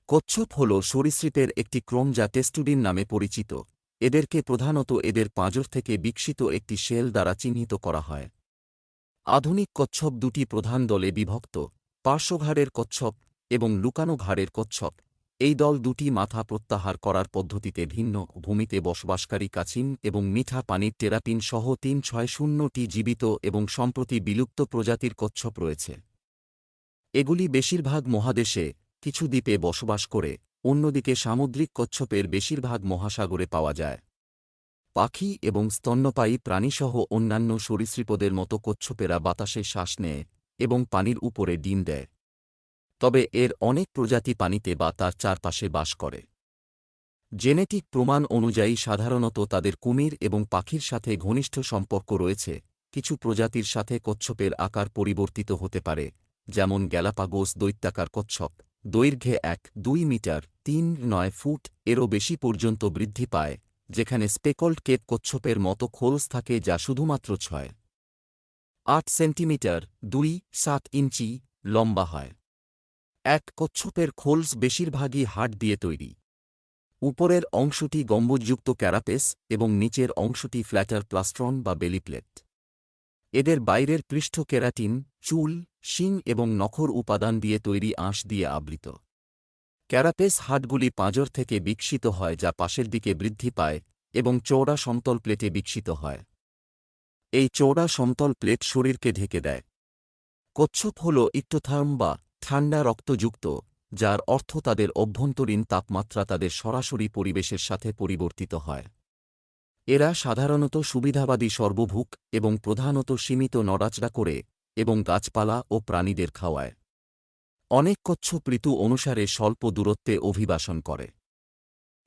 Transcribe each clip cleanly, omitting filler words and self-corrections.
কচ্ছপ হল সরীসৃপের একটি ক্রম যা টেস্টুডিন নামে পরিচিত। এদেরকে প্রধানত এদের পাঁজর থেকে বিকশিত একটি শেল দ্বারা চিহ্নিত করা হয়। আধুনিক কচ্ছপ দুটি প্রধান দলে বিভক্ত: পার্শ্বঘাড়ের কচ্ছপ এবং লুকানো ঘাড়ের কচ্ছপ। এই দল দুটি মাথা প্রত্যাহার করার পদ্ধতিতে ভিন্ন, ভূমিতে বসবাসকারী কাছিম এবং মিঠা পানির টেরাপিন সহ ৩৬০টি জীবিত এবং সম্প্রতি বিলুপ্ত প্রজাতির কচ্ছপ রয়েছে। এগুলি বেশিরভাগ মহাদেশে, কিছু দ্বীপে বসবাস করে, অন্যদিকে সামুদ্রিক কচ্ছপের বেশিরভাগ মহাসাগরে পাওয়া যায়। পাখি এবং স্তন্যপায়ী প্রাণীসহ অন্যান্য সরীসৃপদের মতো কচ্ছপেরা বাতাসে শ্বাস নেয় এবং পানির উপরে ডিম দেয়। তবে এর অনেক প্রজাতি পানিতে বা তার চারপাশে বাস করে। জেনেটিক প্রমাণ অনুযায়ী সাধারণত তাদের কুমির এবং পাখির সাথে ঘনিষ্ঠ সম্পর্ক রয়েছে। কিছু প্রজাতির সাথে কচ্ছপের আকার পরিবর্তিত হতে পারে, যেমন গ্যালাপাগোস দৈত্যাকার কচ্ছপ, দৈর্ঘ্যে ১-২ মিটার ৩-৯ ফুট এরও বেশি পর্যন্ত বৃদ্ধি পায়, যেখানে স্পেকল্ড কেপ কচ্ছপের মতো খোলস থাকে যা শুধুমাত্র ৬-৮ সেন্টিমিটার ২-৭ ইঞ্চি লম্বা হয়। এক কচ্ছপের খোলস বেশিরভাগই হাড় দিয়ে তৈরি। উপরের অংশটি গম্বুজযুক্ত ক্যারাপেস এবং নিচের অংশটি ফ্ল্যাটার প্লাস্ট্রন বা বেলিপ্লেট। এদের বাইরের পৃষ্ঠ কেরাটিন, চুল, শিং এবং নখর উপাদান দিয়ে তৈরি আঁশ দিয়ে আবৃত। ক্যারাপেস হাড়গুলি পাঁজর থেকে বিকশিত হয় যা পাশের দিকে বৃদ্ধি পায় এবং চওড়া সমতল প্লেটে বিকশিত হয়। এই চওড়া সমতল প্লেট শরীরকে ঢেকে দেয়। কচ্ছপ হল ইক্টোথার্ম বা ঠান্ডা রক্তযুক্ত, যার অর্থ তাদের অভ্যন্তরীণ তাপমাত্রা তাদের সরাসরি পরিবেশের সাথে পরিবর্তিত হয়। এরা সাধারণত সুবিধাবাদী সর্বভুক এবং প্রধানত সীমিত নড়াচড়া করে এবং গাছপালা ও প্রাণীদের খাওয়ায়। অনেক কচ্ছপ ঋতু অনুসারে স্বল্প দূরত্বে অভিবাসন করে।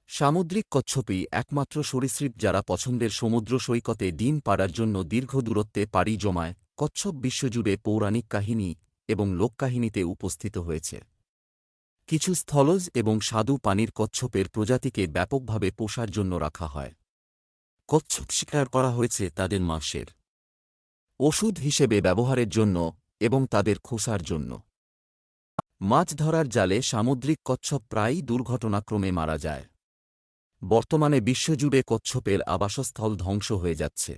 সামুদ্রিক কচ্ছপই একমাত্র সরীসৃপ যারা পছন্দের সমুদ্র সৈকতে ডিম পাড়ার জন্য দীর্ঘ দূরত্বে পাড়ি জমায়। কচ্ছপ বিশ্বজুড়ে পৌরাণিক কাহিনী এবং লোককাহিনীতে উপস্থিত হয়েছে। কিছু স্থলজ এবং স্বাদু পানির কচ্ছপের প্রজাতিকে ব্যাপকভাবে পোষার জন্য রাখা হয়। কচ্ছপ শিকার করা হয়েছে তাদের মাংসের ওষুধ হিসেবে ব্যবহারের জন্য এবং তাদের খোসার জন্য। মাছ ধরার জালে সামুদ্রিক কচ্ছপ প্রায়ই দুর্ঘটনাক্রমে মারা যায়। বর্তমানে বিশ্বজুড়ে কচ্ছপের আবাসস্থল ধ্বংস হয়ে যাচ্ছে।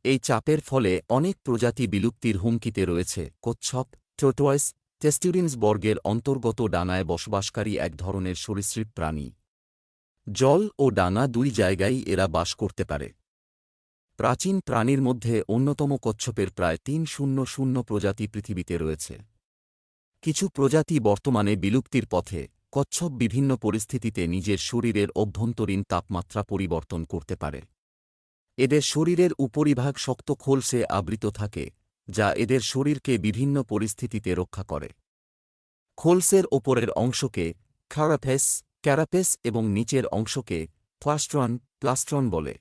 এই চাপের ফলে অনেক প্রজাতি বিলুপ্তির হুমকিতে রয়েছে। কচ্ছপ, টোর্টয়েস, টেস্টুডিনস বর্গের অন্তর্গত ডানায় বসবাসকারী এক ধরনের সরীসৃপ প্রাণী। জল ও ডানা দুই জায়গায় এরা বাস করতে পারে। প্রাচীন প্রাণীর মধ্যে অন্যতম কচ্ছপের প্রায় ৩০০ প্রজাতি পৃথিবীতে রয়েছে। কিছু প্রজাতি বর্তমানে বিলুপ্তির পথে। কচ্ছপ বিভিন্ন পরিস্থিতিতে নিজের শরীরের অভ্যন্তরীণ তাপমাত্রা পরিবর্তন করতে পারে। এদের শরীরের উপরিভাগ শক্ত খোলসে আবৃত থাকে, যা এদের শরীরকে বিভিন্ন পরিস্থিতিতে রক্ষা করে। খোলসের ওপরের অংশকে ক্যারাপেস এবং নিচের অংশকে প্লাস্ট্রন বলে।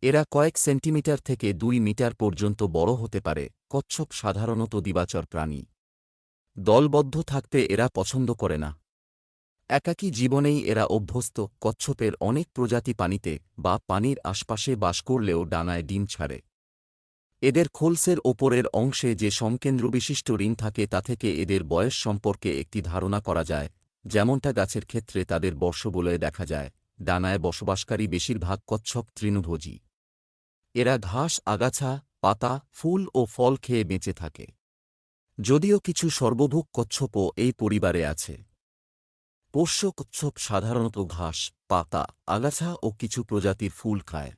এরা কয়েক সেন্টিমিটার থেকে ২ মিটার পর্যন্ত বড় হতে পারে। কচ্ছপ সাধারণত দিবাচর প্রাণী। দলবদ্ধ থাকতে এরা পছন্দ করে না। একাকী জীবনেই এরা অভ্যস্ত। কচ্ছপের অনেক প্রজাতি পানিতে বা পানির আশপাশে বাস করলেও ডানায় ডিম ছাড়ে। এদের খোলসের ওপরের অংশে যে সমকেন্দ্রবিশিষ্ট রিং থাকে তা থেকে এদের বয়স সম্পর্কে একটি ধারণা করা যায়। যেমনটা গাছের ক্ষেত্রে তাদের বর্ষবলয়ে দেখা যায়, ডানায় বসবাসকারী বেশিরভাগ কচ্ছপ তৃণভোজী। এরা ঘাস, আগাছা, পাতা, ফুল ও ফল খেয়ে বেঁচে থাকে। যদিও কিছু সর্বভুক কচ্ছপও এই পরিবারে আছে। পোষ্য কচ্ছপ সাধারণত ঘাস, পাতা, আগাছা ও কিছু প্রজাতির ফুল খায়।